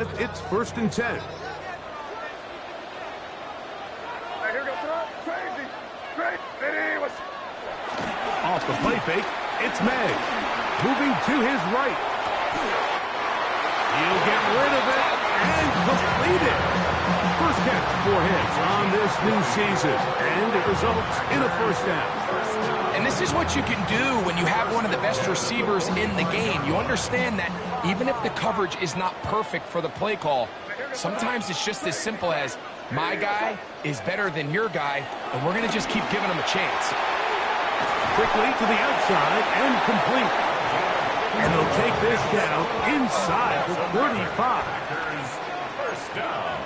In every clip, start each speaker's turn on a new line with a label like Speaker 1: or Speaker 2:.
Speaker 1: It's 1st and 10.
Speaker 2: Here we go, throw. Crazy. Great.
Speaker 1: Off the play fake, it's May. Moving to his right. He'll get rid of it and complete it. First catch for hits on this new season, and it results in a first down.
Speaker 3: And this is what you can do when you have one of the best receivers in the game. You understand that even if the coverage is not perfect for the play call, sometimes it's just as simple as my guy is better than your guy, and we're going to just keep giving him a chance.
Speaker 1: Quickly to the outside and complete. And they'll take this down inside the 35.
Speaker 4: First down.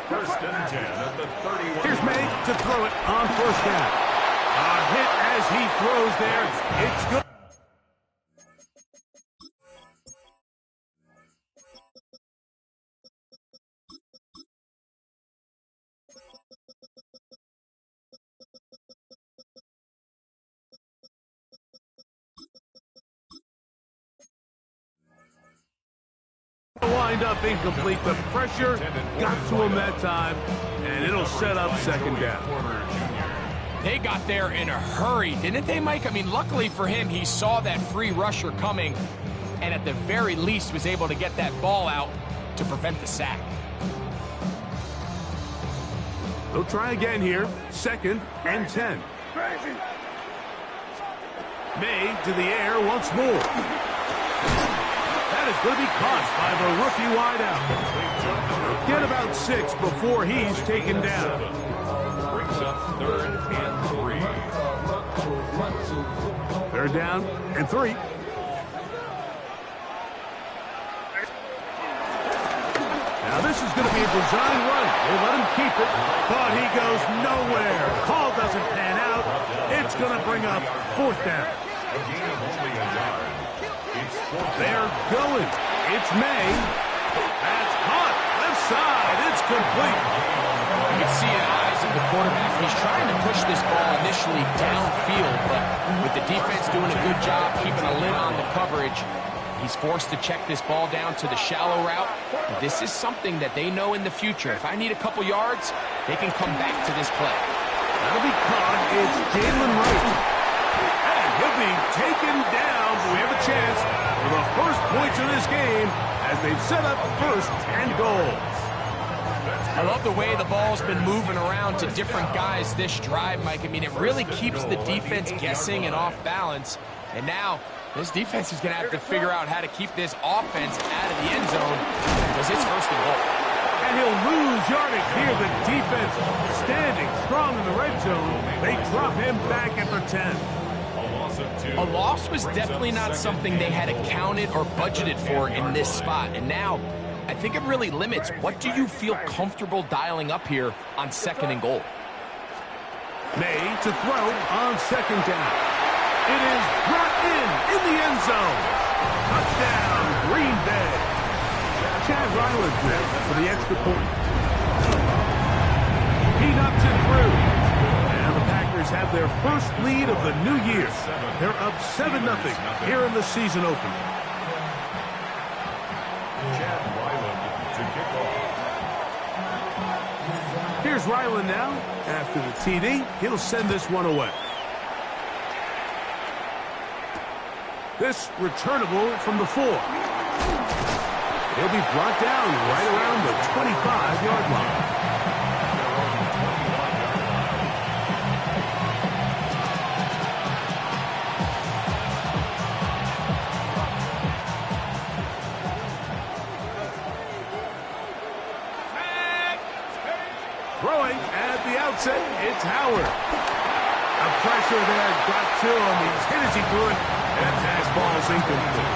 Speaker 4: 1st and 10 at the 31.
Speaker 1: Here's May to throw it on first down. A hit as he throws there. It's good. Wind up incomplete. The pressure got to him that time, and it'll set up 2nd down.
Speaker 3: They got there in a hurry, didn't they, Mike? I mean, luckily for him, he saw that free rusher coming, and at the very least was able to get that ball out to prevent the sack.
Speaker 1: They'll try again here. 2nd and 10.
Speaker 2: Crazy.
Speaker 1: May to the air once more. That is going to be caught by the rookie wideout. Get about 6 before he's taken down.
Speaker 4: Brings up 3rd and 3.
Speaker 1: 3rd down and 3. Now this is going to be a design run. They let him keep it, but he goes nowhere. Call doesn't pan out. It's going to bring up 4th down.
Speaker 4: A gain of only a yard. It's 4th.
Speaker 1: They're going. It's May. That's caught. Left side. It's complete.
Speaker 3: You can see in the eyes of the quarterback, he's trying to push this ball initially downfield, but with the defense doing a good job keeping a lid on the coverage, he's forced to check this ball down to the shallow route. This is something that they know in the future. If I need a couple yards, they can come back to this play.
Speaker 1: That'll be caught. It's Jalen Wright. And he'll be taken down. We have a chance for the first points of this game as they've set up 1st and goal.
Speaker 3: I love the way the ball's been moving around to different guys this drive, Mike. I mean, it really keeps the defense guessing and off balance. And now this defense is going to have to figure out how to keep this offense out of the end zone because it's 1st and goal.
Speaker 1: And he'll lose yardage here. The defense standing strong in the red zone. They drop him back at the 10.
Speaker 3: A loss was definitely not something they had accounted or budgeted for in this spot. And now, I think it really limits what do you feel comfortable dialing up here on 2nd and goal.
Speaker 1: May to throw on 2nd down. It is brought in the end zone. Touchdown, Green Bay. Chad Ryland there for the extra point. He knocks it through. And the Packers have their first lead of the new year. They're up 7-0 here in the season opener.
Speaker 4: Chad Ryland to kick off.
Speaker 1: Here's Ryland now. After the TD, he'll send this one away. This returnable from the 4. He'll be brought down right around the 25-yard line. Throwing at the outset, it's Howard. A pressure there got to him. He's hit as he threw it, and that ball's incomplete.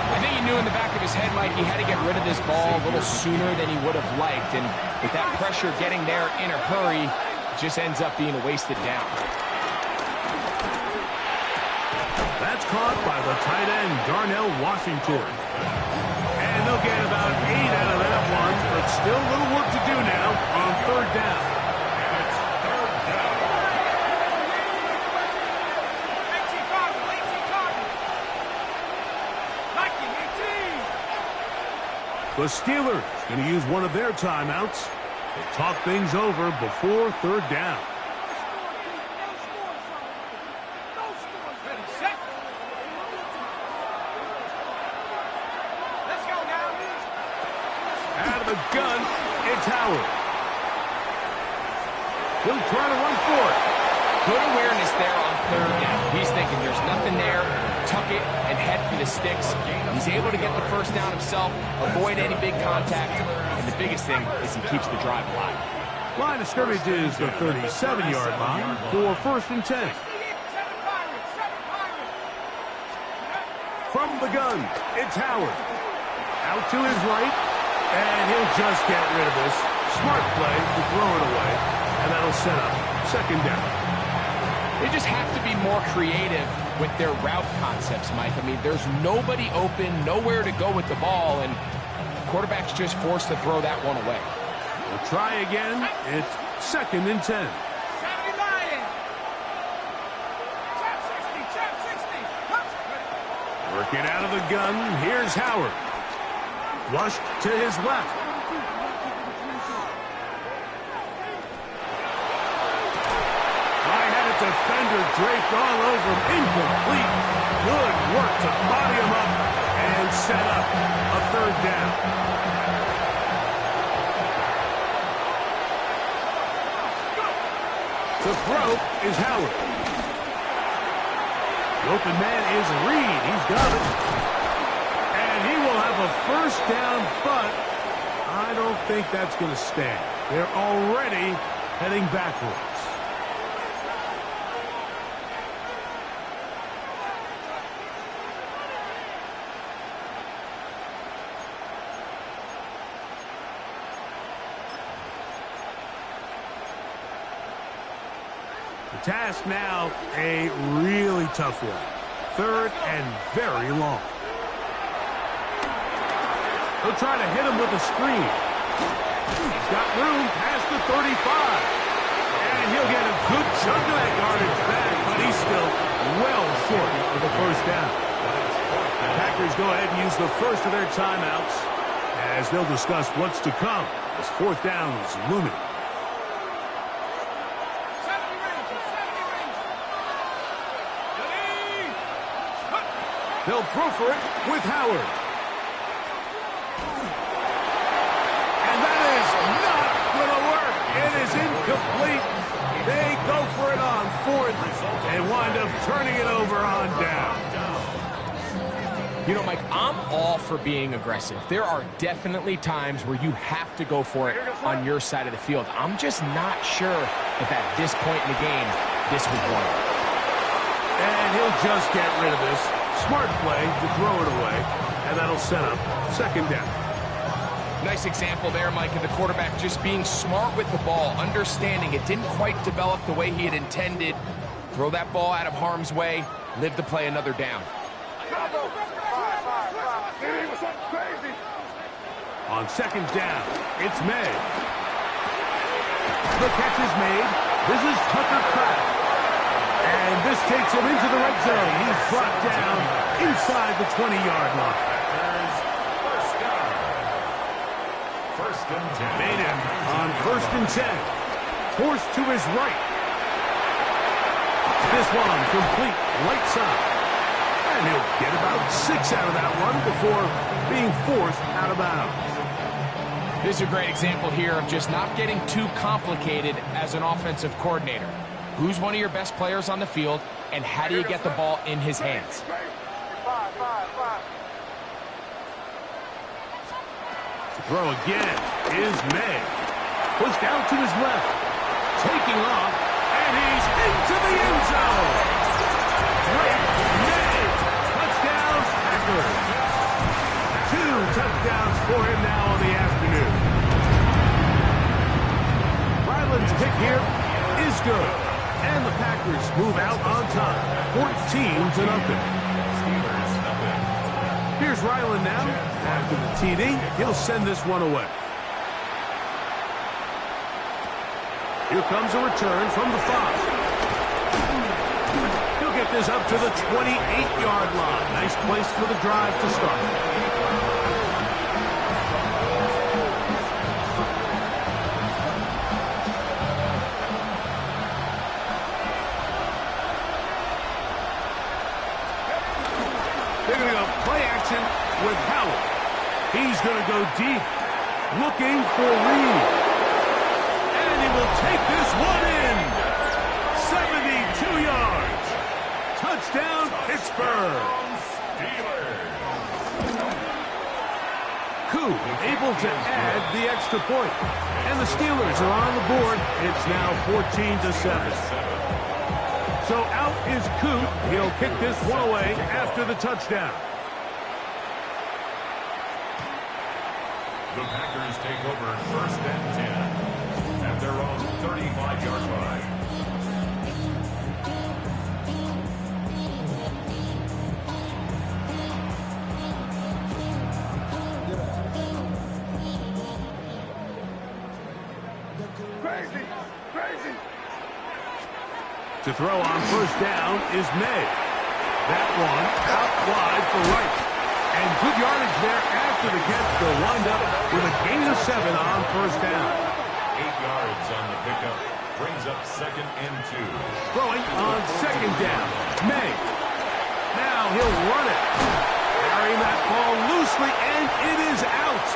Speaker 3: I think he knew in the back of his head, Mike, he had to get rid of this ball a little sooner than he would have liked. And with that pressure getting there in a hurry, it just ends up being a wasted down.
Speaker 1: That's caught by the tight end, Darnell Washington. And they'll get about 8 out of that one, but still a little work to do now on 3rd down. The Steelers going to use one of their timeouts to talk things over before third down. Out of the gun, it's Howard. He'll try to run for it.
Speaker 3: Good awareness there on third down. He's thinking there's nothing there. Tuck it and head for the sticks. He's able to get the first down himself, avoid any big contact, and the biggest thing is he keeps the drive alive.
Speaker 1: Line of scrimmage is the 37-yard line for 1st and 10. From the gun, it's Howard. Out to his right, and he'll just get rid of this. Smart play to throw it away, and that'll set up 2nd down.
Speaker 3: They just have to be more creative with their route concepts, Mike. I mean, there's nobody open, nowhere to go with the ball, and the quarterback's just forced to throw that one away.
Speaker 1: We'll try again. It's 2nd and 10. Working out of the gun, here's Howard. Flushed to his left. Defender draped all over him. Incomplete. Good work to body him up and set up a 3rd down. The throw is Howard. The open man is Reed. He's got it. And he will have a 1st down, but I don't think that's going to stand. They're already heading backwards. Task now, a really tough one. 3rd and very long. He'll try to hit him with a screen. He's got room past the 35. And he'll get a good chunk of that yardage back, but he's still well short of the 1st down. The Packers go ahead and use the first of their timeouts as they'll discuss what's to come as 4th down is looming. They'll throw for it with Howard. And that is not going to work. It is incomplete. They go for it on 4th and wind up turning it over on down.
Speaker 3: You know, Mike, I'm all for being aggressive. There are definitely times where you have to go for it on your side of the field. I'm just not sure if at this point in the game, this was one.
Speaker 1: And he'll just get rid of this. Smart play to throw it away, and that'll set up 2nd down.
Speaker 3: Nice example there, Mike, of the quarterback just being smart with the ball, understanding it didn't quite develop the way he had intended. Throw that ball out of harm's way, live to play another down.
Speaker 1: On 2nd down, it's May. The catch is made. This is Tucker Kraft. And this takes him into the red zone. He's brought down inside the 20-yard line.
Speaker 4: 1st and 10.
Speaker 1: Made it on 1st and 10. Forced to his right. This one complete right side. And he'll get about 6 out of that one before being forced out of bounds.
Speaker 3: This is a great example here of just not getting too complicated as an offensive coordinator. Who's one of your best players on the field, and how do you get the ball in his hands?
Speaker 1: To throw again is May. Pushed out to his left. Taking off, and he's into the end zone. Great May. Touchdown, Packers. 2 touchdowns for him now on the afternoon. Ryland's kick here is good. And the Packers move out on top, 14-0. Here's Ryland now. After the TD, he'll send this one away. Here comes a return from the 5. He'll get this up to the 28-yard line. Nice place for the drive to start. going to go deep, looking for Reed. And he will take this one in. 72 yards. Touchdown, Pittsburgh. Koo able to add the extra point. And the Steelers are on the board. It's now 14-7. So out is Koo. He'll kick this one away after the touchdown.
Speaker 4: The Packers take over 1st and 10 at their own 35-yard line.
Speaker 2: Crazy! Crazy!
Speaker 1: To throw on 1st down is May. That one out wide for Wright. And good yardage there after the catch. They'll wind up with a gain of 7 on 1st down.
Speaker 4: 8 yards on the pickup. Brings up 2nd and 2.
Speaker 1: Throwing on 2nd down. May. Now he'll run it. Carrying that ball loosely, and it is out.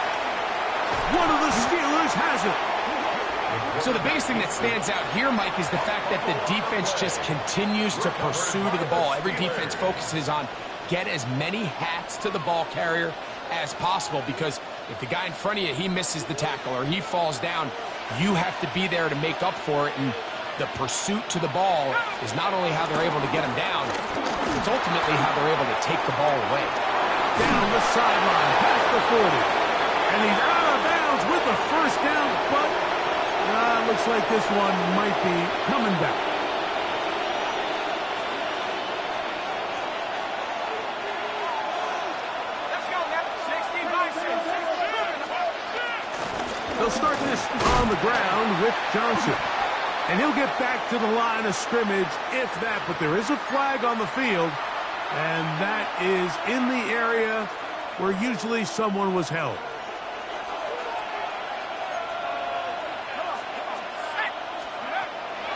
Speaker 1: One of the Steelers has it.
Speaker 3: So the biggest thing that stands out here, Mike, is the fact that the defense just continues to pursue to the ball. Every defense focuses on get as many hats to the ball carrier as possible, because if the guy in front of you, he misses the tackle or he falls down, you have to be there to make up for it. And the pursuit to the ball is not only how they're able to get him down, it's ultimately how they're able to take the ball away.
Speaker 1: Down the sideline, past the 40. And he's out of bounds with the 1st down, but looks like this one might be coming back. They'll start this on the ground with Johnson. And he'll get back to the line of scrimmage, if that. But there is a flag on the field, and that is in the area where usually someone was held.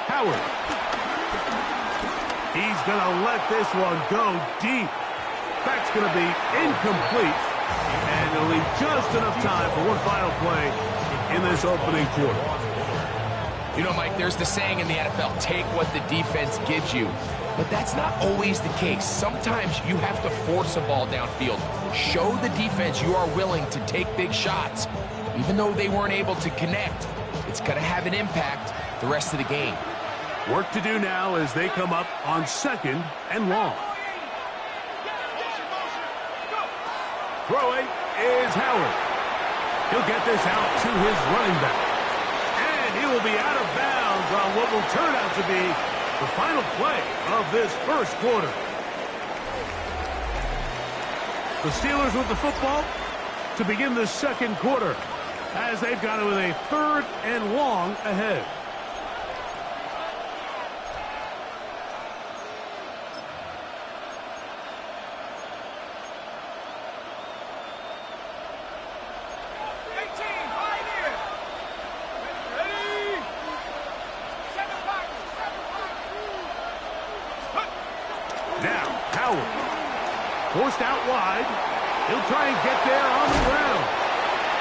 Speaker 1: Howard. He's going to let this one go deep. That's going to be incomplete. And it'll leave just enough time for one final play in this opening quarter.
Speaker 3: You know, Mike, there's the saying in the NFL, take what the defense gives you. But that's not always the case. Sometimes you have to force a ball downfield. Show the defense you are willing to take big shots. Even though they weren't able to connect, it's going to have an impact the rest of the game.
Speaker 1: Work to do now as they come up on 2nd and long. Throwing is Howard. He'll get this out to his running back. And he will be out of bounds on what will turn out to be the final play of this 1st quarter. The Steelers with the football to begin the 2nd quarter, as they've got it with a 3rd and long ahead. Now, Howard. Forced out wide. He'll try and get there on the ground.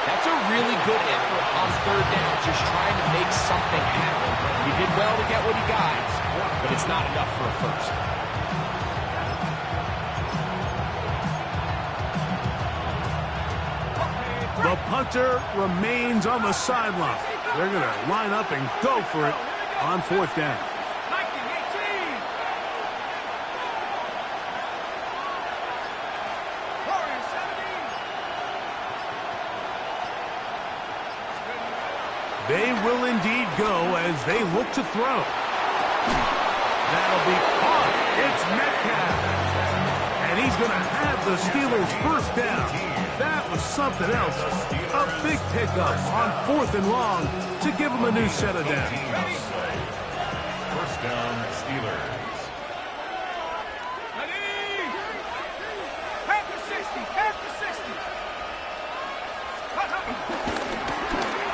Speaker 3: That's a really good effort on 3rd down, just trying to make something happen. He did well to get what he got, but it's not enough for a 1st.
Speaker 1: The punter remains on the sideline. They're going to line up and go for it on 4th down. They will indeed go as they look to throw. That'll be caught. It's Metcalf. And he's going to have the Steelers 1st down. That was something else. A big pickup on 4th and long to give them a new set of downs.
Speaker 4: 1st down, Steelers.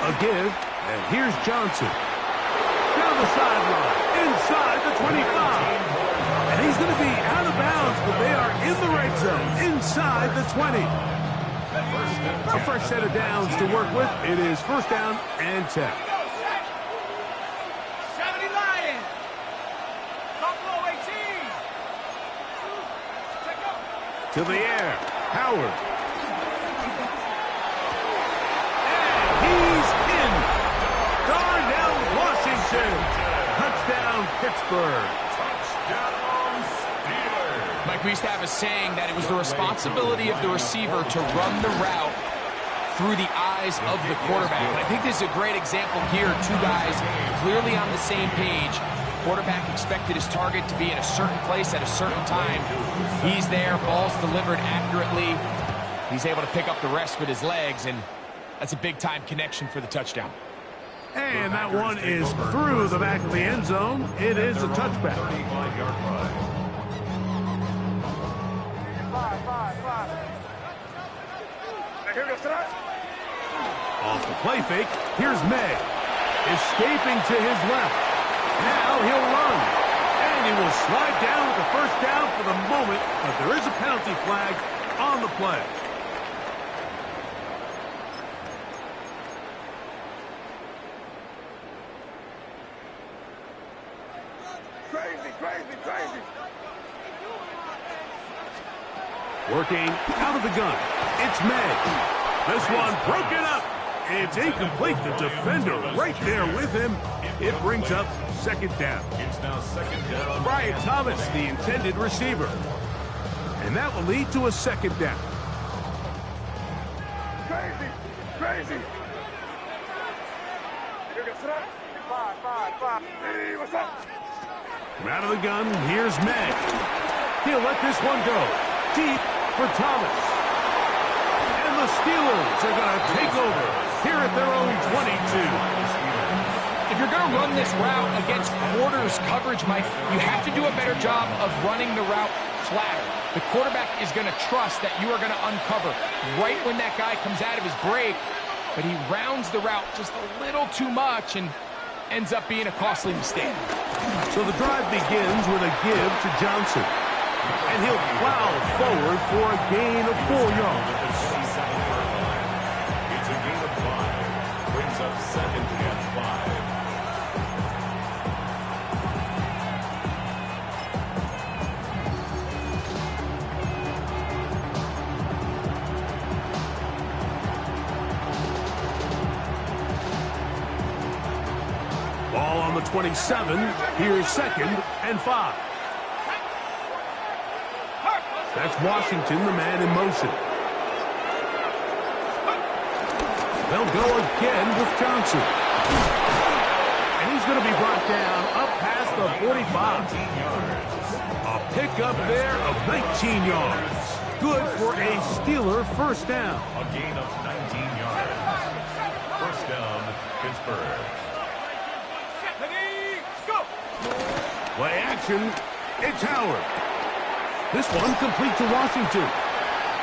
Speaker 1: A give, and here's Johnson. Down the sideline, inside the 25. And he's going to be out of bounds, but they are in the red zone, inside the 20.
Speaker 4: 1st
Speaker 1: A fresh set of downs to work with. It is first down and 10.
Speaker 2: 70 Lions. Buffalo 18.
Speaker 1: To the air. Howard. And he's in. Darnell Washington. Touchdown, Pittsburgh.
Speaker 4: Touchdown, Steelers.
Speaker 3: Mike, we used to have a saying that it was the responsibility of the receiver to run the route through the eyes of the quarterback. And I think this is a great example here. Two guys clearly on the same page. Quarterback expected his target to be in a certain place at a certain time. He's there, ball's delivered accurately. He's able to pick up the rest with his legs, and that's a big-time connection for the touchdown.
Speaker 1: And that one is through the back of the end zone. It is a touchback.
Speaker 4: 35-yard run.
Speaker 2: 5. Here goes tonight.
Speaker 1: Off the play fake, here's May. Escaping to his left. Now he'll run. And he will slide down with the first down for the moment, but there is a penalty flag on the play.
Speaker 2: Crazy.
Speaker 1: Working out of the gun. It's May. This one broken up. It's incomplete. The defender right there with him. It brings up second down.
Speaker 4: It's now second down.
Speaker 1: Brian Thomas, the intended receiver. And that will lead to a second down.
Speaker 2: Crazy. Here goes tonight. 5. Hey, what's up?
Speaker 1: From out of the gun, here's May. He'll let this one go. Deep for Thomas. And the Steelers are going to take over here at their own 22.
Speaker 3: If you're going to run this route against quarters coverage, Mike, you have to do a better job of running the route flatter. The quarterback is going to trust that you are going to uncover right when that guy comes out of his break, but he rounds the route just a little too much and ends up being a costly mistake.
Speaker 1: So the drive begins with a give to Johnson. And he'll plow forward for a gain of 4 yards.
Speaker 4: It's a gain of 5. Brings up second and 5.
Speaker 1: Ball on the 27. Here's second and 5. That's Washington, the man in motion. They'll go again with Johnson. And he's going to be brought down up past the 45. A pickup there of 19 yards. Good for a Steeler first down.
Speaker 4: A gain of 19 yards. First down, Pittsburgh.
Speaker 1: Play action. It's Howard. This one complete to Washington.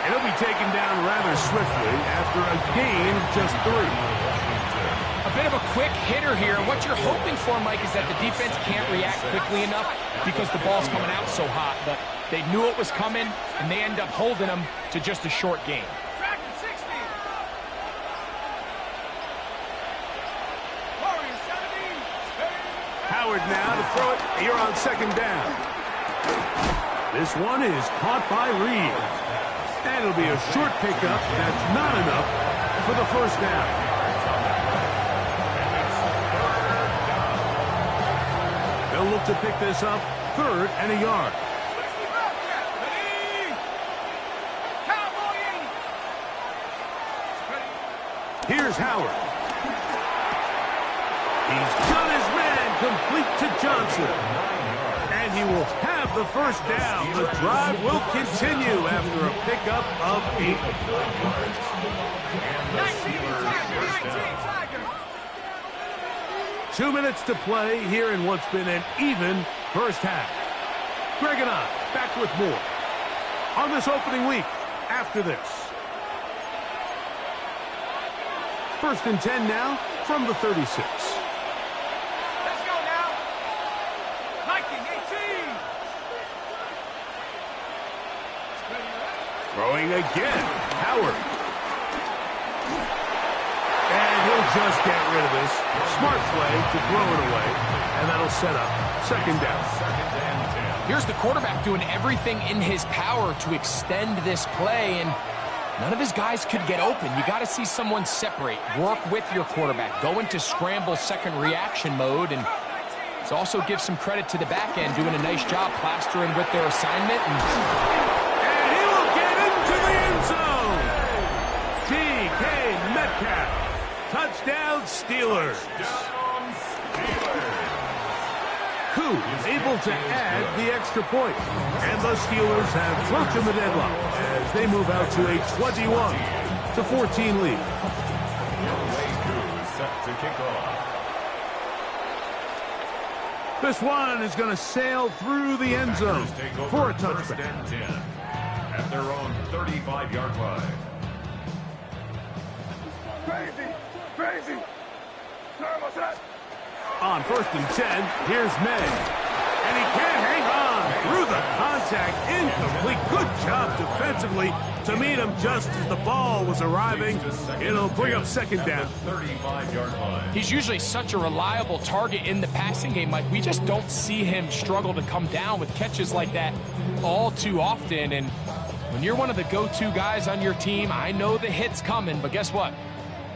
Speaker 1: And he'll be taken down rather swiftly after a gain of just 3.
Speaker 3: A bit of a quick hitter here. What you're hoping for, Mike, is that the defense can't react quickly enough because the ball's coming out so hot. But they knew it was coming, and they end up holding them to just a short gain.
Speaker 1: Howard now to throw it here on second down. This one is caught by Reed. And it'll be a short pickup. That's not enough for the first down. They'll look to pick this up, 3rd and a yard. Here's Howard. He's got his man complete to Johnson. And he will have the first down. The drive will continue after a pickup of 8. 2 minutes to play here in what's been an even first half. Greg and I back with more on this opening week after this. First and 10 now from the 36. Throwing again, Howard. just get rid of this. Smart play to throw it away, and that'll set up second down.
Speaker 3: Here's the quarterback doing everything in his power to extend this play, and none of his guys could get open. You got to see someone separate, work with your quarterback, go into scramble second reaction mode, and let's also give some credit to the back end doing a nice job plastering with their assignment.
Speaker 1: And he will get into the end zone. DK Metcalf. Touchdown, Steelers. Who able to add the extra point. And the Steelers have broken the deadlock as they move out to a 21-14 lead.
Speaker 4: Set to kick off.
Speaker 1: This one is going to sail through the end zone for a touchdown.
Speaker 4: First and 10 at their own 35-yard line.
Speaker 2: Crazy. Normal set.
Speaker 1: On first and 10, here's May. And he can't hang on through the contact. Incomplete. Good job defensively to meet him just as the ball was arriving. It'll bring up second down.
Speaker 4: 35-yard line.
Speaker 3: He's usually such a reliable target in the passing game, Mike. We just don't see him struggle to come down with catches like that all too often. And when you're one of the go-to guys on your team, I know the hit's coming, but guess what?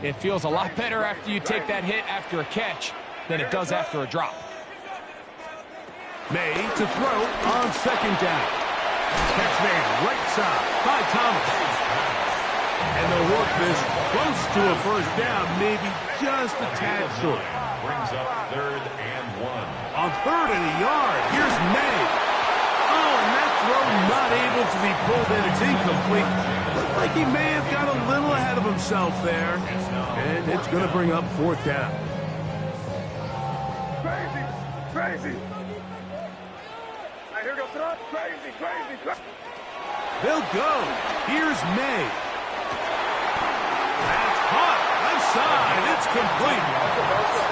Speaker 3: It feels a lot better after you take that hit after a catch than it does after a drop.
Speaker 1: May to throw on second down. Catch made right side by Thomas. And they'll work this close to a first down, maybe just a tad short.
Speaker 4: Brings up 3rd and 1.
Speaker 1: On 3rd and a yard, here's May. Oh, and that throw not able to be pulled in. It's incomplete. Looked like he may have got a little ahead of himself there. And it's going to bring up 4th down.
Speaker 2: Crazy. Here goes throw. Crazy.
Speaker 1: They'll go. Here's May. That's caught. Left side. It's complete.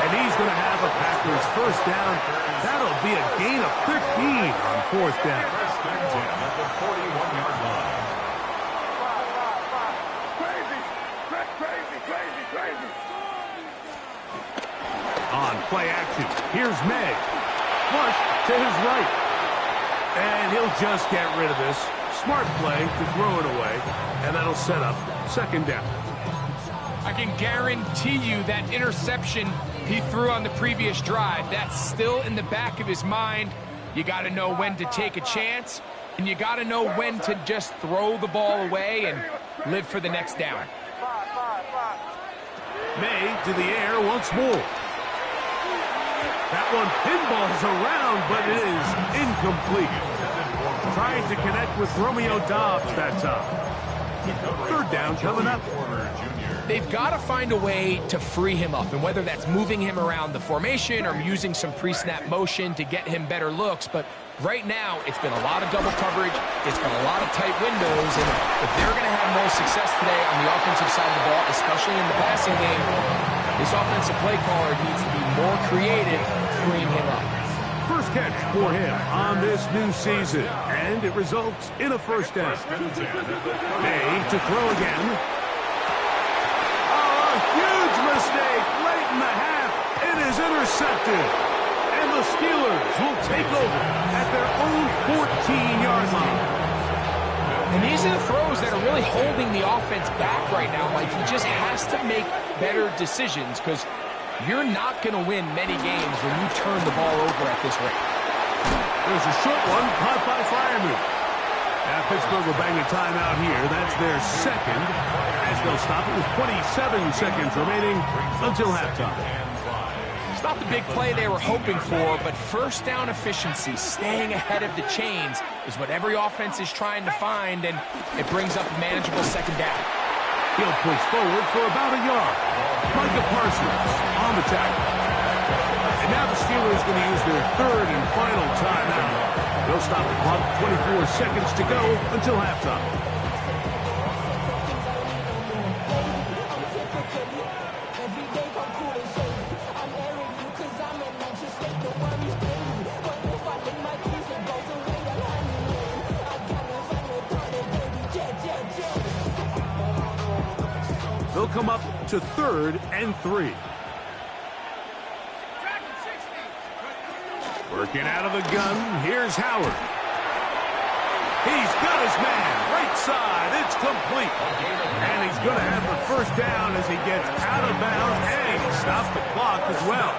Speaker 1: And he's going to have a Packers first down. That'll be a gain of 15 on 4th down.
Speaker 4: First and 10 at the 41-yard line.
Speaker 2: Crazy.
Speaker 1: On play action, here's May. Flush to his right. And he'll just get rid of this. Smart play to throw it away. And that'll set up second down.
Speaker 3: I can guarantee you that interception he threw on the previous drive, that's still in the back of his mind. You got to know when to take a chance, and you got to know when to just throw the ball away and live for the next down.
Speaker 1: May to the air once more. That one pinballs around, but it is incomplete. Trying to connect with Romeo Doubs that time. 3rd down coming up.
Speaker 3: They've got to find a way to free him up, and whether that's moving him around the formation or using some pre-snap motion to get him better looks, but right now it's been a lot of double coverage, it's been a lot of tight windows, and if they're going to have more success today on the offensive side of the ball, especially in the passing game, this offensive play caller needs to be more creative freeing him up.
Speaker 1: First catch for him on this new season, and it results in a first down. May to throw again. Oh, a huge mistake late in the half. It is intercepted, and the Steelers will take over at their own 14-yard line.
Speaker 3: And these are the throws that are really holding the offense back right now. Like, he just has to make better decisions because you're not going to win many games when you turn the ball over at this rate.
Speaker 1: There's a short one caught by Fireman. Now Pittsburgh will bang a timeout here. That's their second, as they'll stop it with 27 seconds remaining until halftime.
Speaker 3: It's not the big play they were hoping for, but first down efficiency, staying ahead of the chains, is what every offense is trying to find, and it brings up a manageable second down.
Speaker 1: He'll push forward for about a yard. Micah Parsons on the tackle. And now the Steelers going to use their 3rd and final timeout. They'll stop the clock, 24 seconds to go until halftime. They'll come up to 3rd and 3. Working out of the gun, here's Howard. He's got his man, right side, it's complete. And he's going to have the first down as he gets out of bounds, and he stops the clock as well.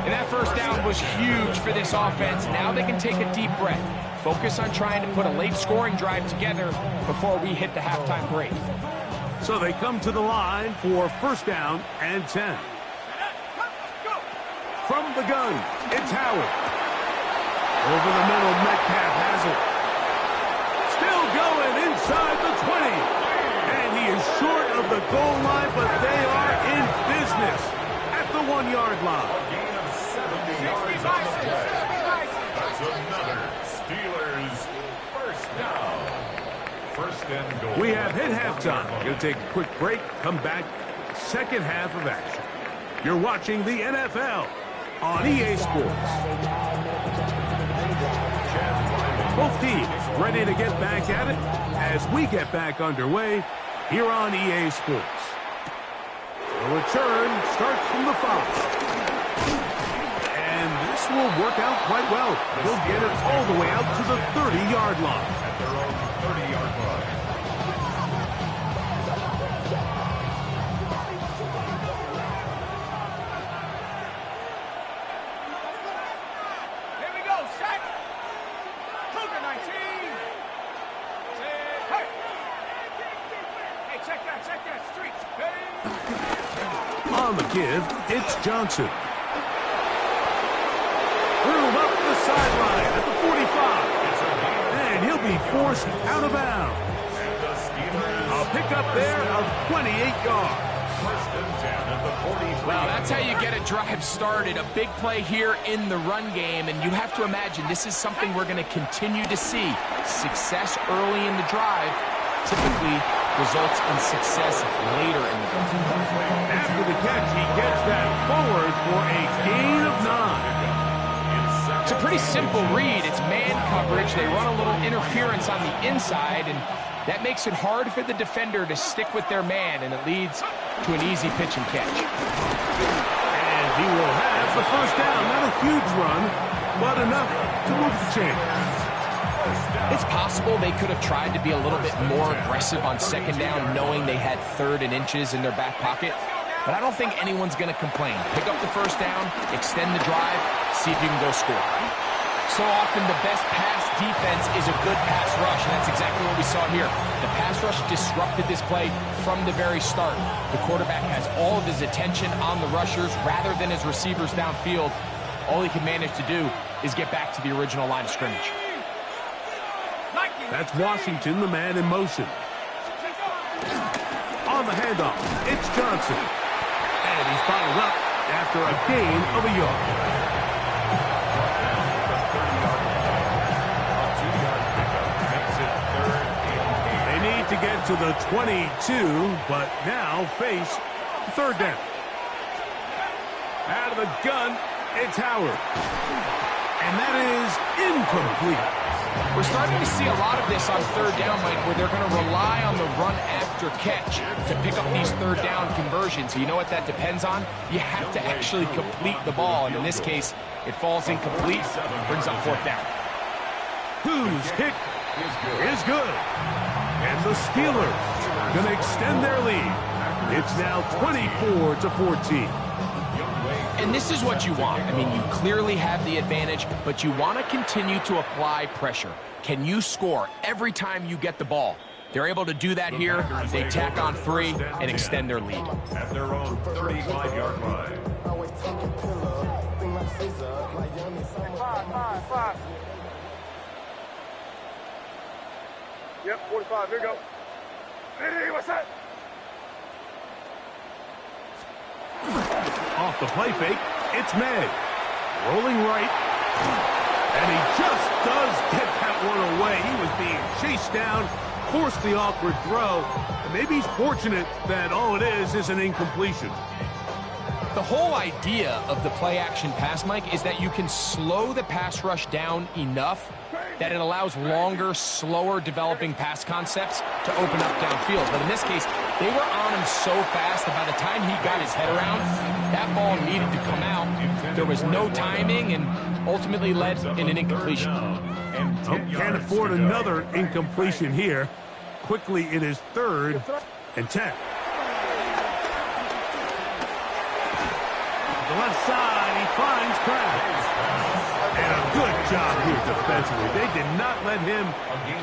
Speaker 3: And that first down was huge for this offense. Now they can take a deep breath. Focus on trying to put a late scoring drive together before we hit the halftime break.
Speaker 1: So they come to the line for 1st down and 10. From the gun, it's Howard. Over the middle, Metcalf has it. Still going inside the 20. And he is short of the goal line, but they are in business at the 1-yard line.
Speaker 4: A gain of 70 yards on the play. That's another Steelers first down. 1st and goal.
Speaker 1: We have hit halftime. Going to take a quick break. Come back. 2nd half of action. You're watching the NFL on EA Sports. Both teams ready to get back at it as we get back underway here on EA Sports. The return starts from the 5. And this will work out quite well. They'll get it all the way out to the 30-yard line.
Speaker 4: At their own 30-yard line.
Speaker 2: Here we go, set. Cougar 19. Hey. Hey, check that, streets. Hey.
Speaker 1: On the give, it's Johnson. Through up the sideline at the 45. And he'll be forced out of bounds.
Speaker 4: And the Steelers.
Speaker 1: A pickup there of 28 yards.
Speaker 4: 1st and 10 at the 43.
Speaker 3: Well, that's how you get a drive started. A big play here in the run game, and you have to imagine this is something we're going to continue to see. Success early in the drive typically results in success later in the game.
Speaker 1: After the catch, he gets that forward for a gain of 9.
Speaker 3: It's a pretty simple read. It's man coverage. They run a little interference on the inside, and that makes it hard for the defender to stick with their man, and it leads to an easy pitch and catch.
Speaker 1: And he will have the first down. Not a huge run, but enough to move the chains.
Speaker 3: It's possible they could have tried to be a little bit more aggressive on 2nd down, knowing they had 3rd and inches in their back pocket. But I don't think anyone's going to complain. Pick up the first down, extend the drive, see if you can go score. So often the best pass defense is a good pass rush, and that's exactly what we saw here. The pass rush disrupted this play from the very start. The quarterback has all of his attention on the rushers rather than his receivers downfield. All he can manage to do is get back to the original line of scrimmage.
Speaker 1: That's Washington, the man in motion. On the handoff, it's Johnson. And he's bottled up after a gain of a yard. They need to get to the 22, but now face 3rd down. Out of the gun, it's Howard. And that is incomplete.
Speaker 3: We're starting to see a lot of this on 3rd down, Mike, where they're going to rely on the run after catch to pick up these 3rd down conversions. So you know what that depends on? You have to actually complete the ball, and in this case, it falls incomplete, brings up 4th down.
Speaker 1: Whose kick is good. And the Steelers going to extend their lead. It's now 24-14.
Speaker 3: And this is what you want. I mean, you clearly have the advantage, but you want to continue to apply pressure. Can you score every time you get the ball? They're able to do that here. They tack on 3 and extend their lead.
Speaker 4: At their own 35-yard line.
Speaker 2: 5. Yep, 45. Here we go. Hey, what's that?
Speaker 1: Off the play fake, it's May. Rolling right. And he just does get that one away. He was being chased down, forced the awkward throw. And maybe he's fortunate that all it is an incompletion.
Speaker 3: The whole idea of the play-action pass, Mike, is that you can slow the pass rush down enough that it allows longer, slower developing pass concepts to open up downfield. But in this case, They were on him so fast that by the time he got his head around, that ball needed to come out. There was no timing and ultimately led in an incompletion.
Speaker 1: Can't afford another incompletion here. Quickly, it is 3rd and 10. The left side, he finds Kraft. And a good job here defensively. They did not let him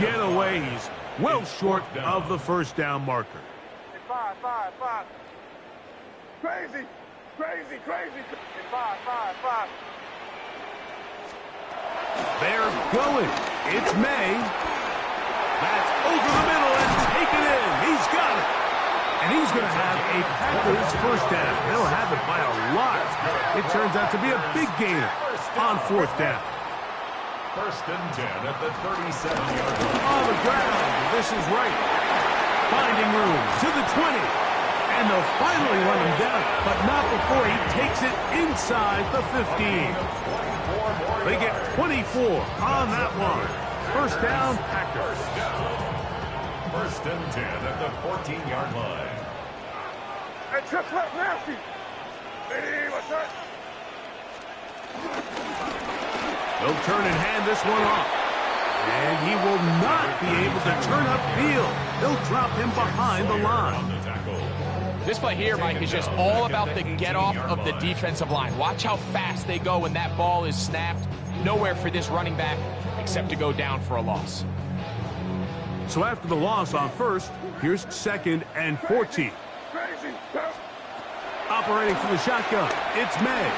Speaker 1: get away. He's well short of the first down marker.
Speaker 2: 5. Crazy. 5.
Speaker 1: They're going. It's May. That's over the middle and taken in. He's got it. And he's going to have a Packers first down. They'll have it by a lot. It turns out to be a big gainer on 4th down.
Speaker 4: 1st and 10 at the 37-yard line.
Speaker 1: On the ground. This is right. Finding room to the 20. And they'll finally run him down, but not before he takes it inside the 15. They get 24 on that one. First down, Packers.
Speaker 4: 1st and 10 at the 14-yard line.
Speaker 2: Hey, trips left, nasty. Hey, what's that?
Speaker 1: They'll turn and hand this one off. And he will not be able to turn upfield. They'll drop him behind the line.
Speaker 3: This play here, Mike, is just all about the get-off of the defensive line. Watch how fast they go when that ball is snapped. Nowhere for this running back except to go down for a loss.
Speaker 1: So after the loss on 1st, here's 2nd and 14. Operating from the shotgun, it's May.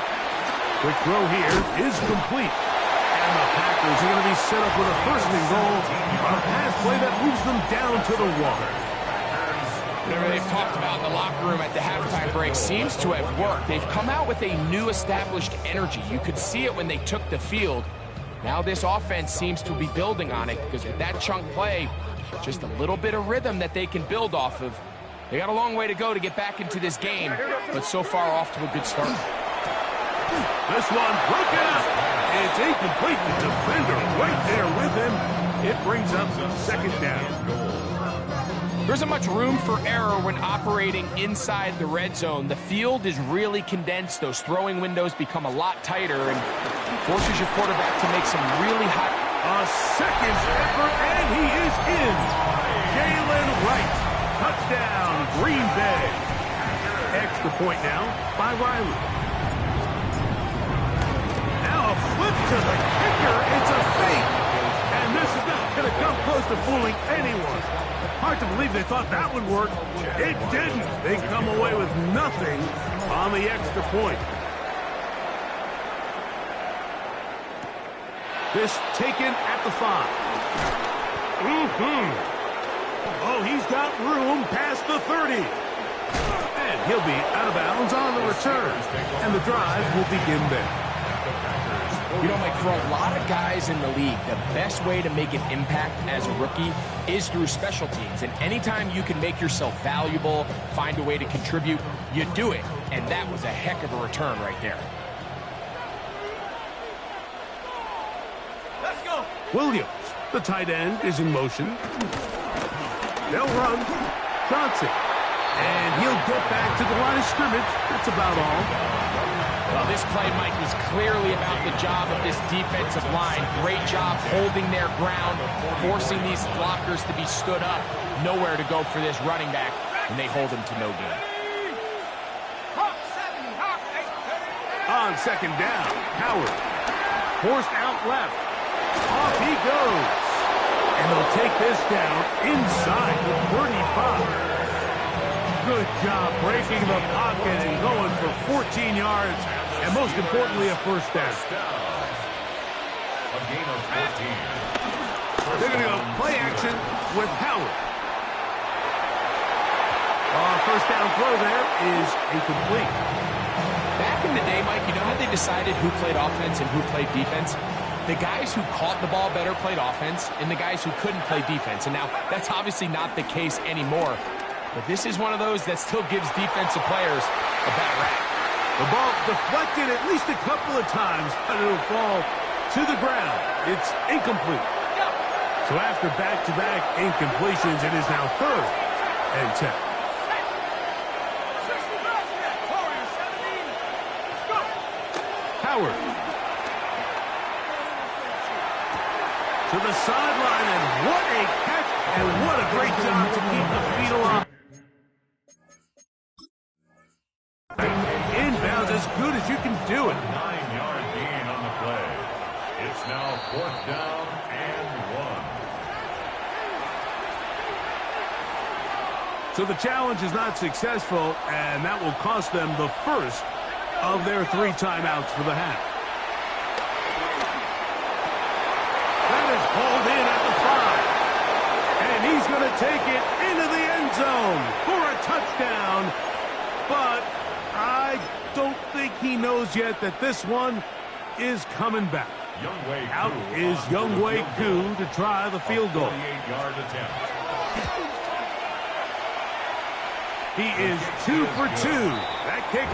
Speaker 1: Quick throw here is complete. And the Packers are going to be set up with a 1st and goal on a pass play that moves them down to the water.
Speaker 3: Whatever they've talked about in the locker room at the halftime break seems to have worked. They've come out with a new established energy. You could see it when they took the field. Now this offense seems to be building on it because with that chunk play, just a little bit of rhythm that they can build off of. They got a long way to go to get back into this game, but so far off to a good start.
Speaker 1: This one broken up. It's incomplete. The defender right there with him. It brings up 2nd down.
Speaker 3: There isn't much room for error when operating inside the red zone. The field is really condensed. Those throwing windows become a lot tighter and forces your quarterback to make some really high...
Speaker 1: A 2nd effort, and he is in. Jalen Wright. Touchdown, Green Bay. Extra point now by Riley. Now a flip to the kicker. It's a fake. And this is not going to come close to fooling anyone. Hard to believe they thought that would work. It didn't. They come away with nothing on the extra point. This taken at the 5. Oh, he's got room past the 30. And he'll be out of bounds on the return. And the drive will begin there.
Speaker 3: You know, Mike, for a lot of guys in the league, the best way to make an impact as a rookie is through special teams. And anytime you can make yourself valuable, find a way to contribute, you do it. And that was a heck of a return right there.
Speaker 2: Let's go.
Speaker 1: Williams, the tight end, is in motion. They'll run. Johnson. And he'll get back to the line of scrimmage. That's about all.
Speaker 3: Well, this play, Mike, was clearly about the job of this defensive line. Great job holding their ground, forcing these blockers to be stood up. Nowhere to go for this running back, and they hold him to no gain.
Speaker 1: On 2nd down, Howard. Forced out left. Off he goes. And they'll take this down inside the 35. Good job breaking the pocket and going for 14 yards. And most importantly, a first down.
Speaker 4: A gain of 14.
Speaker 1: They're going to go play action with Howard. First down throw there is incomplete.
Speaker 3: Back in the day, Mike, you know how they decided who played offense and who played defense? The guys who caught the ball better played offense, and the guys who couldn't play defense. And now, that's obviously not the case anymore. But this is one of those that still gives defensive players a bad rap.
Speaker 1: The ball deflected at least a couple of times, but it'll fall to the ground. It's incomplete. So after back-to-back incompletions, it is now 3rd and 10. Howard. To the sideline, and what a catch, and what a great job to keep the feet alive. Inbounds as good as you can do it.
Speaker 4: 9-yard gain on the play. It's now 4th down and 1.
Speaker 1: So the challenge is not successful, and that will cost them the first of their 3 timeouts for the half. That is hauled in at the 5. And he's going to take it into the end zone for a touchdown. But I don't think he knows yet that this one is coming back. Out is Younghoe Koo to try the field goal.
Speaker 4: 48-yard attempt.
Speaker 1: He is 2 for 2. That kick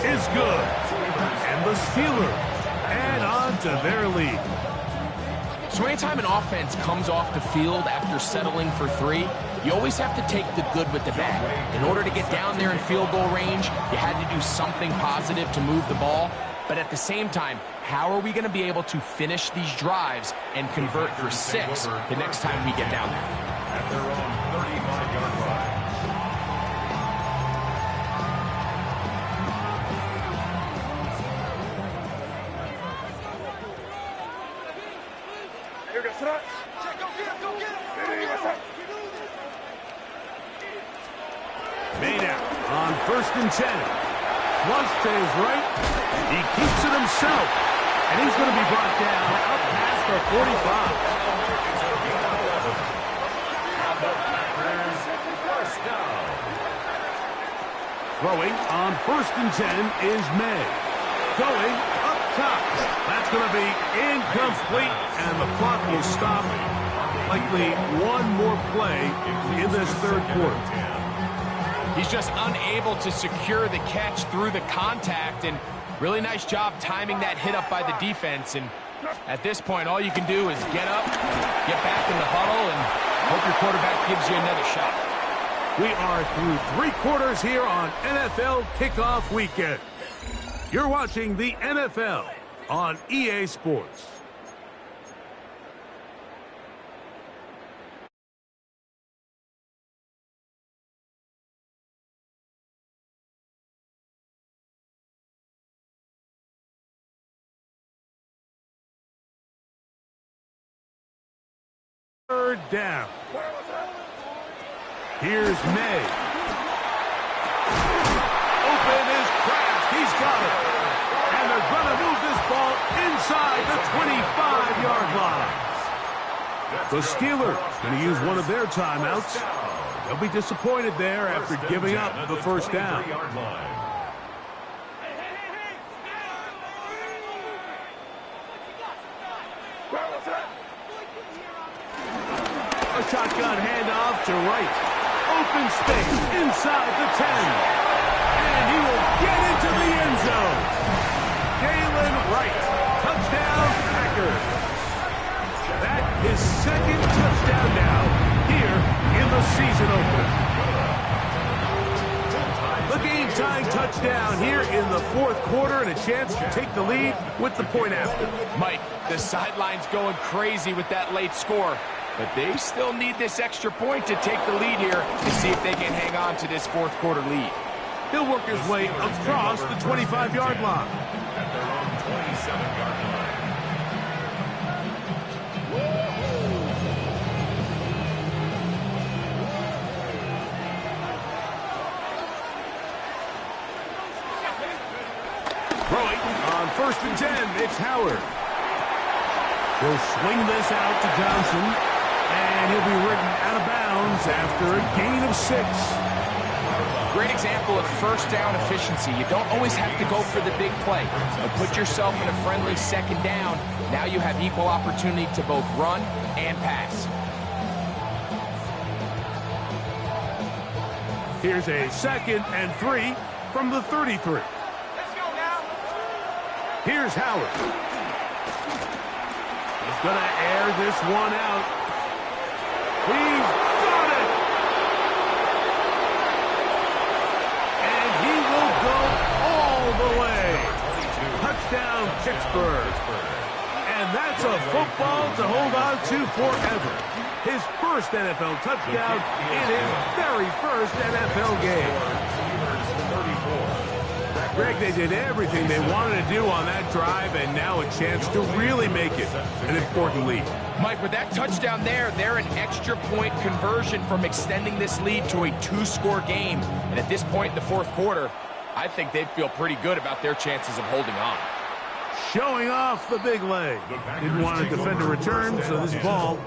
Speaker 1: is good. And the Steelers add on to their lead.
Speaker 3: So anytime an offense comes off the field after settling for 3, you always have to take the good with the bad. In order to get down there in field goal range, you had to do something positive to move the ball. But at the same time, how are we going to be able to finish these drives and convert for 6 the next time we get down there?
Speaker 4: At their own 35-yard line.
Speaker 2: Here, go, sit up. Go get him, go get him.
Speaker 1: Made out on 1st and 10. Flush to his right. He keeps it himself. And he's going to be brought down up past the 45. Throwing on 1st and 10 is May. Going up top. That's going to be incomplete, and the clock will stop. Likely one more play in this 3rd quarter.
Speaker 3: He's just unable to secure the catch through the contact, and really nice job timing that hit up by the defense. And at this point, all you can do is get up, get back in the huddle, and hope your quarterback gives you another shot.
Speaker 1: We are through 3 quarters here on NFL Kickoff Weekend. You're watching the NFL on EA Sports. Third down. Here's May. Open is Kraft. He's got it. And they're going to move this ball inside the 25-yard line. The Steelers going to use one of their timeouts. They'll be disappointed there after giving up the first down. A shotgun handoff to right. Open space inside the 10. And he will get into the end zone. Galen Wright. Touchdown, Packers. That is 2nd touchdown now here in the season opener. The game-tying touchdown here in the 4th quarter, and a chance to take the lead with the point after.
Speaker 3: Mike, the sideline's going crazy with that late score. But they still need this extra point to take the lead here to see if they can hang on to this 4th quarter lead.
Speaker 1: He'll work his way across the 25-yard line.
Speaker 4: At their own 27-yard line.
Speaker 1: Throwing on 1st and 10, it's Howard. He'll swing this out to Johnson. And he'll be ridden out of bounds after a gain of 6.
Speaker 3: Great example of first down efficiency. You don't always have to go for the big play, but put yourself in a friendly 2nd down. Now you have equal opportunity to both run and pass.
Speaker 1: Here's a 2nd and 3 from the 33.
Speaker 2: Let's go now.
Speaker 1: Here's Howard. He's going to air this one out. He's got it! And he will go all the way. Touchdown, Pittsburgh. And that's a football to hold on to forever. His first NFL touchdown in his very first NFL game. Greg, they did everything they wanted to do on that drive, and now a chance to really make it an important lead.
Speaker 3: Mike, with that touchdown there, they're an extra point conversion from extending this lead to a 2-score game. And at this point in the fourth quarter, I think they'd feel pretty good about their chances of holding on.
Speaker 1: Showing off the big leg. Didn't want to defend a return, so this ball...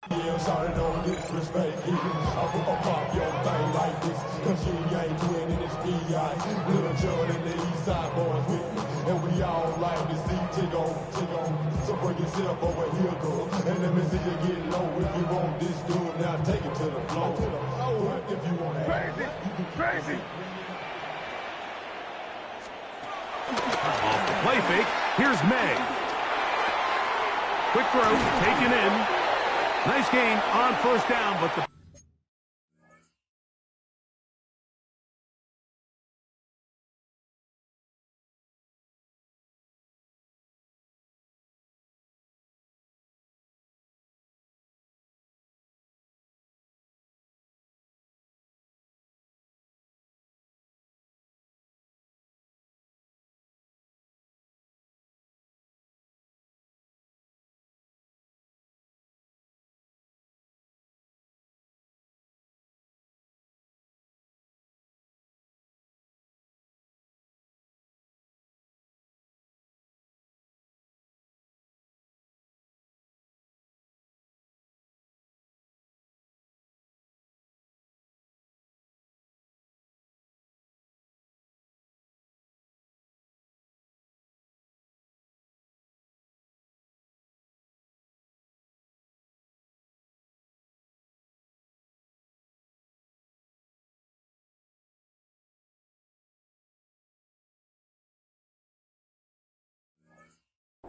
Speaker 5: Yeah, sorry, don't disrespect me. I'll pop your thing like this, cause you ain't winning this P.I. Little John and the East Side boys with me, and we all like to see tick on. So bring yourself over here, girl, and let me see you get low. If you want this dude, now take it to the floor. If you want to
Speaker 2: Crazy!
Speaker 1: Off the play fake, here's May. Quick throw, taken in. Nice gain on first down, but the...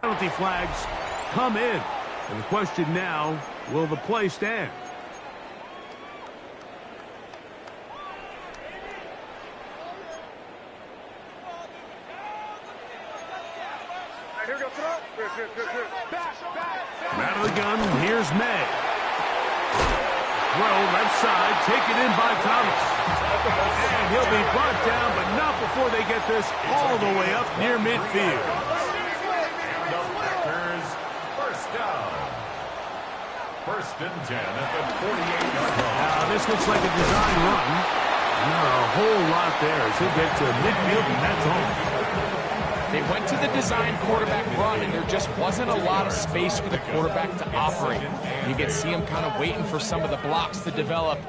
Speaker 1: Penalty flags come in. And the question now, will the play stand?
Speaker 2: Here we go, good.
Speaker 1: Out of the gun, here's May. Throw left side, taken in by Thomas. And he'll be brought down, but not before they get this all the way up near midfield.
Speaker 4: First and 10 at the 48-yard line.
Speaker 1: Now, this looks like a design run. Not a whole lot there as he'll get to midfield, and that's all.
Speaker 3: They went to the design quarterback run, and there just wasn't a lot of space for the quarterback to operate. You can see him kind of waiting for some of the blocks to develop.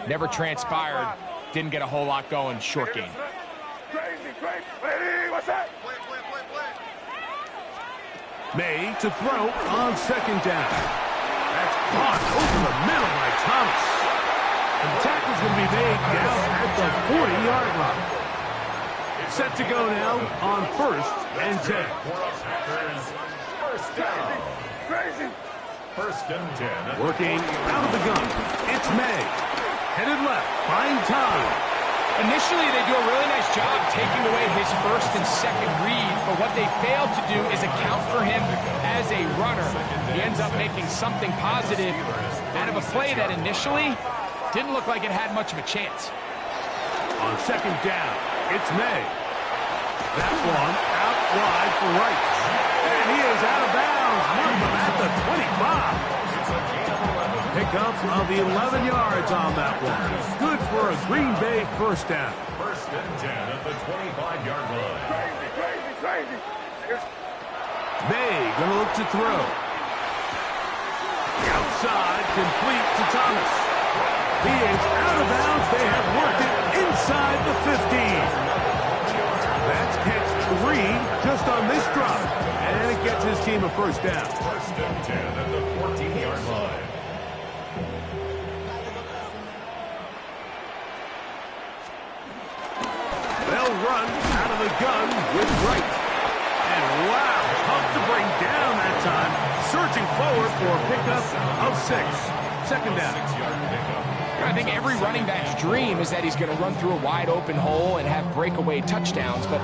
Speaker 3: Never transpired. Didn't get a whole lot going. Short game.
Speaker 2: Crazy. Ready, what's that?
Speaker 1: May to throw on second down. That's caught over the middle by Thomas. And the tackle's going to be made down at the 40-yard line. Set to go now on first and 10.
Speaker 4: First down.
Speaker 2: Crazy.
Speaker 4: First and 10.
Speaker 1: Working out of the gun. It's May. Headed left. Buying time.
Speaker 3: Initially, they do a really nice job taking away his first and second read, but what they failed to do is account for him as a runner. He ends up making something positive out of a play that initially didn't look like it had much of a chance.
Speaker 1: On second down, it's May. That one out wide for Wright. And he is out of bounds. Mark him at the 25. Pickup of 11 yards on that one. Good for a Green Bay first down.
Speaker 4: First and 10 at the 25-yard line.
Speaker 2: Crazy.
Speaker 1: May gonna look to throw. Outside, complete to Thomas. He is out of bounds. They have worked it inside the 15. That's catch 3 just on this drive. And it gets his team a first down.
Speaker 4: First and 10 at the 14-yard line.
Speaker 1: They'll run out of the gun with Wright. And wow, tough to bring down that time. Searching forward for a pickup of 6. Second down.
Speaker 4: 6-yard pickup.
Speaker 3: I think every running back's dream is that he's going to run through a wide open hole and have breakaway touchdowns, but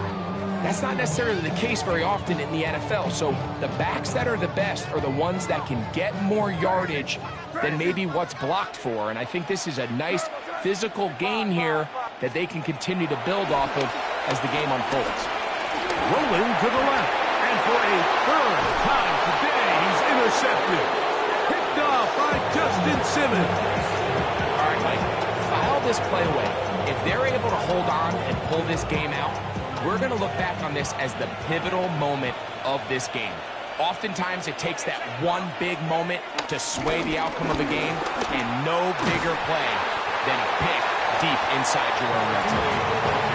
Speaker 3: that's not necessarily the case very often in the NFL. So the backs that are the best are the ones that can get more yardage than maybe what's blocked for. And I think this is a nice physical gain here that they can continue to build off of as the game unfolds.
Speaker 1: Rolling to the left. And for a third time today, he's intercepted. Picked off by Justin Simmons.
Speaker 3: All right, Mike, file this play away. If they're able to hold on and pull this game out, we're going to look back on this as the pivotal moment of this game. Oftentimes, it takes that one big moment to sway the outcome of a game, and no bigger play than a pick deep inside your own red zone.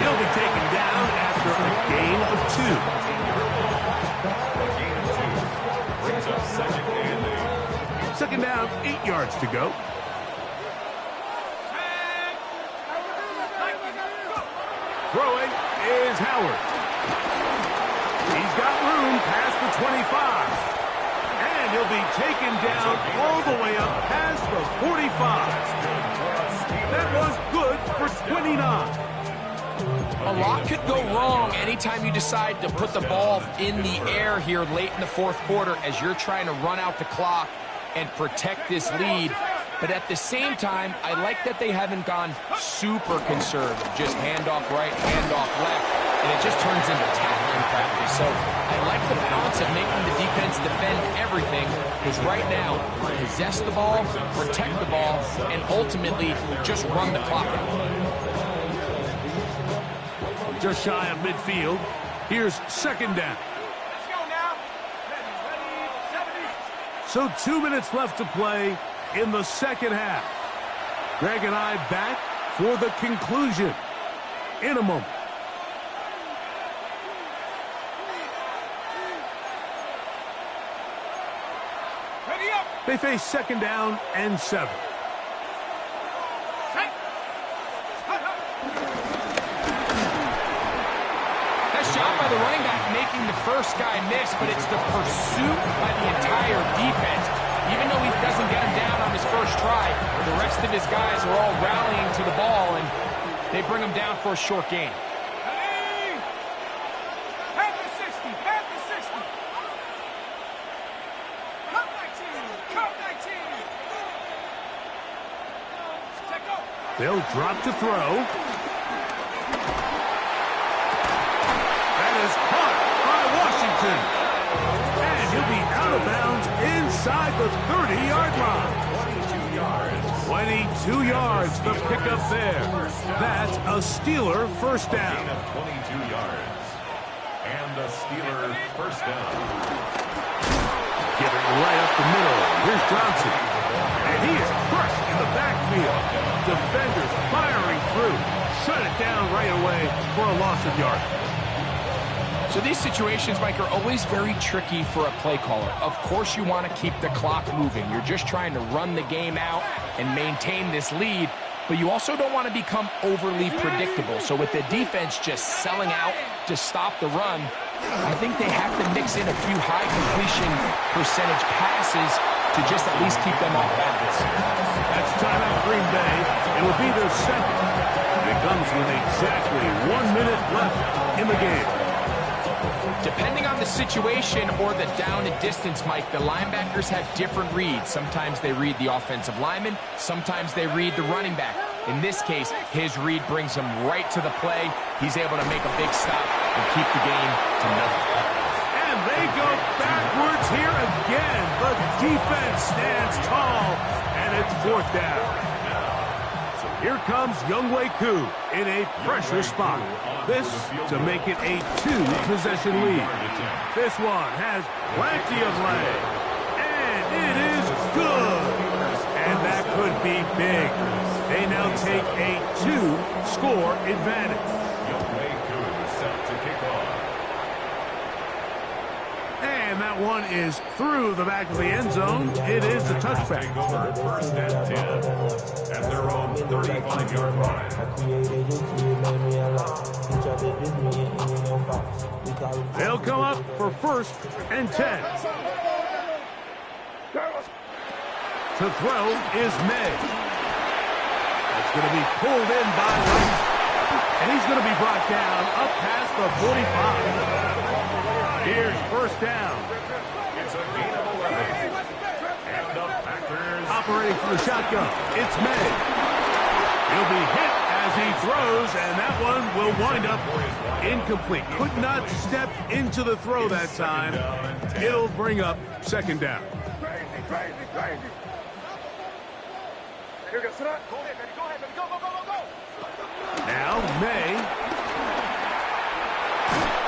Speaker 1: He'll be taken down after a gain of 2.
Speaker 4: A gain of 2 brings up second and 8.
Speaker 1: Second down, 8 yards to go. Throwing is Howard. He's got room past the 25. And he'll be taken down all the way up past the 45. That was good for 29.
Speaker 3: A lot could go wrong anytime you decide to put the ball in the air here late in the fourth quarter as you're trying to run out the clock and protect this lead. But at the same time, I like that they haven't gone super conservative. Just handoff right, handoff left, and it just turns into tackling practice. So I like the balance of making the defense defend everything, because right now, possess the ball, protect the ball, and ultimately just run the clock out.
Speaker 1: Just shy of midfield. Here's second down.
Speaker 2: Let's go now. Ready, 70.
Speaker 1: So 2 minutes left to play in the second half. Greg and I back for the conclusion in a moment.
Speaker 2: Ready up.
Speaker 1: They face second down and 7.
Speaker 3: Nice job by the running back making the first guy miss, but it's the pursuit by the entire defense. Even though he doesn't get him down on his first try, the rest of his guys are all rallying to the ball, and they bring him down for a short gain.
Speaker 2: Ready. Have the 60. Have the 60. Come 19. Come 19. Check go.
Speaker 1: They'll drop to throw. That is caught by Washington. And he'll be out of bounds inside the 30-yard line.
Speaker 4: 22 yards.
Speaker 1: 22 yards, the pickup there. That's a Steeler first
Speaker 4: Gain
Speaker 1: down.
Speaker 4: of 22 yards. And a Steeler first down.
Speaker 1: Give it right up the middle. Here's Johnson. And he is crushed in the backfield. Defenders firing through. Shut it down right away for a loss of yardage.
Speaker 3: So these situations, Mike, are always very tricky for a play caller. Of course you want to keep the clock moving. You're just trying to run the game out and maintain this lead, but you also don't want to become overly predictable. So with the defense just selling out to stop the run, I think they have to mix in a few high completion percentage passes to just at least keep them off balance.
Speaker 1: That's timeout Green Bay. It will be their second. And it comes with exactly 1 minute left in the game.
Speaker 3: Depending on the situation or the down and distance, Mike, the linebackers have different reads. Sometimes they read the offensive lineman. Sometimes they read the running back. In this case, his read brings him right to the play. He's able to make a big stop and keep the game to nothing.
Speaker 1: And they go backwards here again. The defense stands tall, and it's 4th down. So here comes Younghoe Koo in a pressure spot. This to make it a 2-possession lead. This one has plenty of leg. And it is good. And that could be big. They now take a 2-score advantage.
Speaker 4: Younghoe Koo set to kick off.
Speaker 1: And that one is through the back of the end zone. It is the touchback.
Speaker 4: Take over 1st and 10 at their own 35-yard line.
Speaker 1: They'll come up for 1st and 10. To throw is May. It's going to be pulled in by Wright. And he's going to be brought down up past the 45. Here's 1st down.
Speaker 4: It's a gain of 11. And the Packers
Speaker 1: Operating from the shotgun, it's May. He'll be hit as he throws, and that one will wind up incomplete. Could not step into the throw that time. It'll bring up 2nd down.
Speaker 2: Crazy. Here we go. Sit up. Go ahead, baby. Go.
Speaker 1: Now, May.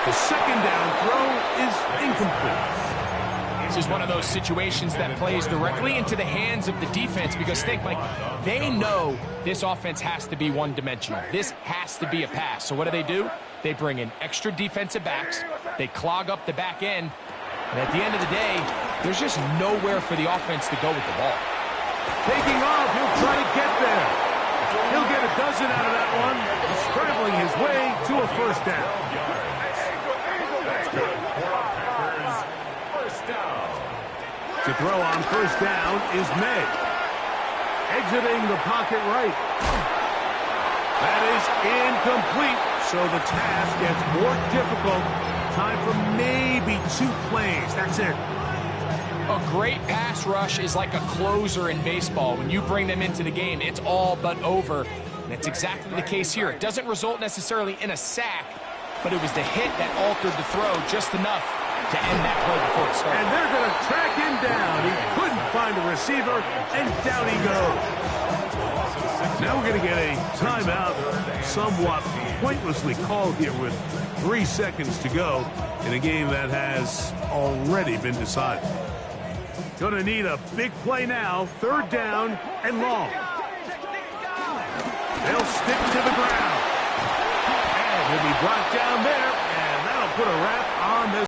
Speaker 1: The 2nd down throw is incomplete.
Speaker 3: This is one of those situations that plays directly into the hands of the defense because think, Mike, they know this offense has to be one-dimensional. This has to be a pass. So what do? They bring in extra defensive backs. They clog up the back end. And at the end of the day, there's just nowhere for the offense to go with the ball.
Speaker 1: Taking off, he'll try to get there. He'll get a dozen out of that one, scrambling his way to a 1st down.
Speaker 4: That's good for our Packers. 1st down.
Speaker 1: To throw on 1st down is May. Exiting the pocket right. That is incomplete, so the task gets more difficult. Time for maybe 2 plays. That's it.
Speaker 3: A great pass rush is like a closer in baseball. When you bring them into the game, it's all but over. And that's exactly the case here. It doesn't result necessarily in a sack, but it was the hit that altered the throw just enough to end that play before it started.
Speaker 1: And they're going to track him down. He couldn't find a receiver, and down he goes. Now we're going to get a timeout, somewhat pointlessly called here with 3 seconds to go in a game that has already been decided. Going to need a big play now, 3rd down and long. They'll stick to the ground. And he'll be brought down there, and that'll put a wrap